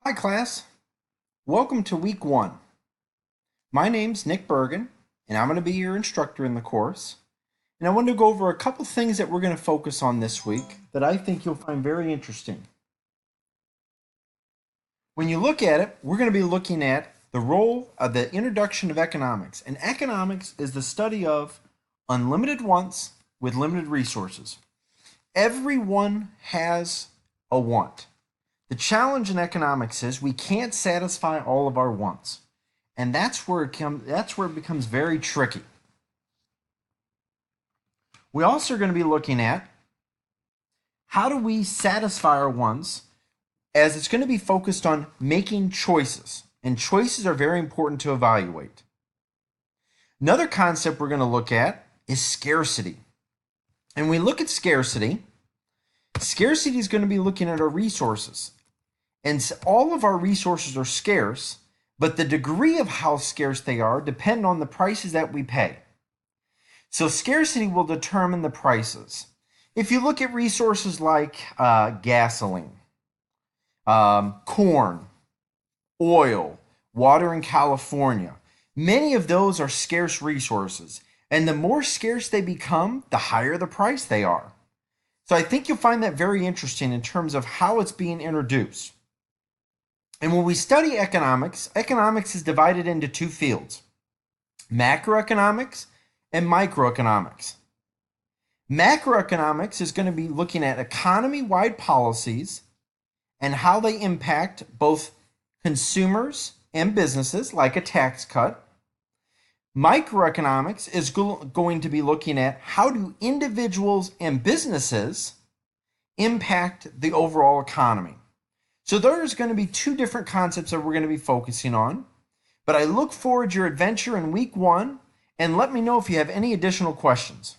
Hi class, welcome to week 1. My name's Nick Bergen and I'm going to be your instructor in the course. And I want to go over a couple things that we're going to focus on this week that I think you'll find very interesting. When you look at it, we're going to be looking at the role of the introduction of economics. And economics is the study of unlimited wants with limited resources. Everyone has a want. The challenge in economics is we can't satisfy all of our wants. And that's where it becomes very tricky. We also are going to be looking at how do we satisfy our wants, as it's going to be focused on making choices. And choices are very important to evaluate. Another concept we're going to look at is scarcity. And when we look at scarcity is going to be looking at our resources. And all of our resources are scarce, but the degree of how scarce they are depend on the prices that we pay. So scarcity will determine the prices. If you look at resources like gasoline, corn, oil, water in California, many of those are scarce resources. And the more scarce they become, the higher the price they are. So I think you'll find that very interesting in terms of how it's being introduced. And when we study economics, economics is divided into two fields, macroeconomics and microeconomics. Macroeconomics is going to be looking at economy-wide policies and how they impact both consumers and businesses, like a tax cut. Microeconomics is going to be looking at how do individuals and businesses impact the overall economy. So there's going to be two different concepts that we're going to be focusing on. But I look forward to your adventure in week 1, and let me know if you have any additional questions.